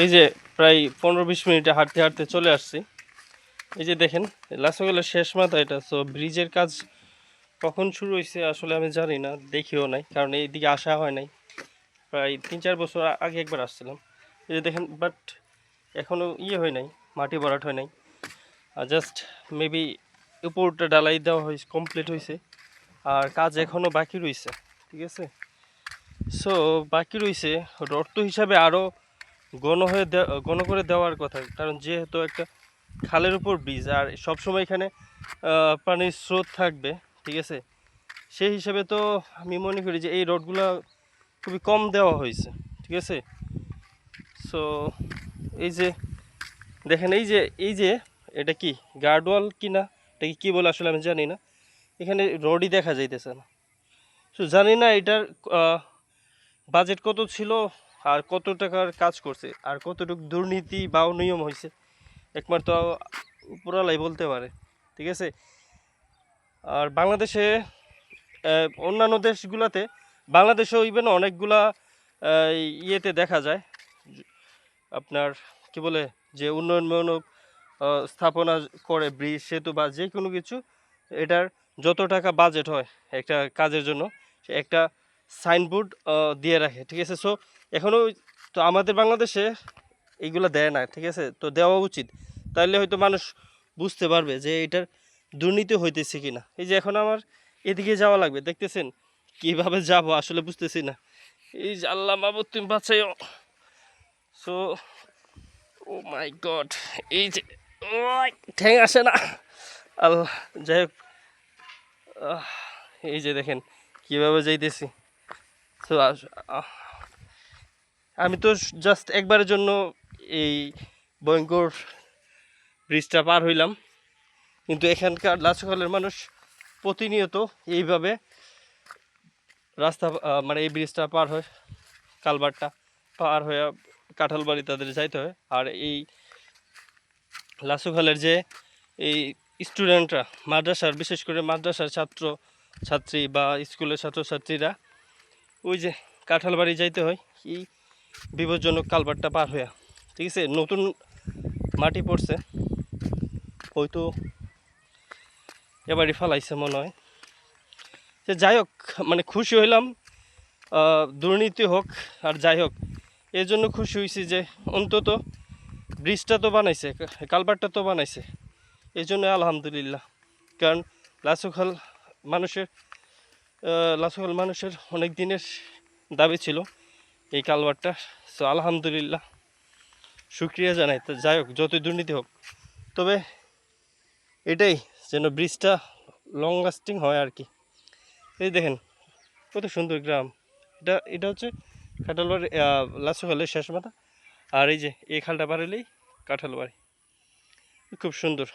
এই যে প্রায় 15-20 মিনিটে হাঁটতে হাঁটতে চলে আসছি। এই যে দেখেন লাসোগলের শেষ মাথা এটা। সো ব্রিজের কাজ কখন শুরু হয়েছে আসলে আমি জানি না, দেখিও নাই, কারণ এইদিকে আসা হয় নাই। প্রায় 3-4 বছর আগে একবার আসছিলাম। এই যে দেখেন, বাট এখনও হয় নাই, মাটি ভরাট হয় নাই। জাস্ট মেবি উপরটা ডালাই দেওয়া হয়েছে, কমপ্লিট হয়েছে, আর কাজ এখনও বাকি রয়েছে। ঠিক আছে, সো বাকি রয়েছে রড তো হিসাবে আরও ঘন করে দেওয়ার কথা, কারণ যেহেতু একটা খালের উপর ব্রিজ আর সবসময় এখানে পানির স্রোত থাকবে। ঠিক আছে, সেই হিসাবে তো আমি মনে করি যে এই রডগুলো খুবই কম দেওয়া হয়েছে। ঠিক আছে, সো এই যে দেখেন, এই যে এটা কি গার্ডওয়াল কি না, এটা কি বলে আসলে আমি জানি না, এখানে রডই দেখা যাইতেছে না। সো জানি না এটার বাজেট কত ছিল, আর কত টাকার কাজ করছে, আর কতটুকু দুর্নীতি বা অনিয়ম হয়েছে, একমাত্র উপরালাই বলতে পারে। ঠিক আছে, আর বাংলাদেশে অন্যান্য দেশগুলোতে, বাংলাদেশেও ইভেন অনেকগুলা ইয়েতে দেখা যায় আপনার কি বলে যে উন্নয়নমূলক স্থাপনা করে, ব্রিজ, সেতু বা যে কোনো কিছু, এটার যত টাকা বাজেট হয় একটা কাজের জন্য, সে একটা সাইনবোর্ড দিয়ে রাখে। ঠিক আছে, সো এখনও তো আমাদের বাংলাদেশে এইগুলো দেয় না। ঠিক আছে, তো দেওয়া উচিত, তাহলে হয়তো মানুষ বুঝতে পারবে যে এটার দুর্নীতি হইতেছে কিনা। এই যে এখন আমার এদিকে যাওয়া লাগবে, দেখতেছেন কিভাবে যাব আসলে বুঝতেছি না। এই যে আল্লাহ মাবুদ তুমি বাঁচাইও। সো ও মাই গড, এই যে ঠ্যাং আসে না, আল্লাহ, যাই হোক, এই যে দেখেন কীভাবে যাইতেছি। তো আমি তো জাস্ট একবারের জন্য এই ভয়ঙ্কর ব্রিজটা পার হইলাম, কিন্তু এখানকার লাচুখালের মানুষ প্রতিনিয়ত এইভাবে রাস্তা মানে এই ব্রিজটা পার হয়, কালভারটা পার হয়ে কাঁঠালবাড়ি তাদের যাইতে হয়। আর এই লাচুখালের যে এই স্টুডেন্টরা, মাদ্রাসার, বিশেষ করে মাদ্রাসার ছাত্রী বা স্কুলের ছাত্রছাত্রীরা ওই যে কাঁঠালবাড়ি যাইতে হয় এই বিপজ্জনক কালভারটা পার হয়ে। ঠিক আছে, নতুন মাটি পড়ছে, হয়তো এবারই ফালাইছে মনে হয়। যে যাই হোক, মানে খুশি হইলাম, দুর্নীতি হোক আর যাই হোক, এর জন্য খুশি হয়েছি যে অন্তত ব্রিজটা তো বানাইছে, কালভারটা তো বানাইছে, এই জন্য আলহামদুলিল্লাহ। কারণ লাচুখাল মানুষের অনেক দিনের দাবি ছিল এই কালভারটা। সো আলহামদুলিল্লাহ, শুক্রিয়া জানাই। তো যাই হোক, যতই দুর্নীতি হোক, তবে এটাই যেন ব্রিজটা লং লাস্টিং হয় আর কি। এই দেখেন কত সুন্দর গ্রাম, এটা হচ্ছে কাঁঠালবাড়ি, লাচুখালের শেষ মাথা। আর এই যে এই খালটা পার হলেই কাঁঠালবাড়ি, খুব সুন্দর।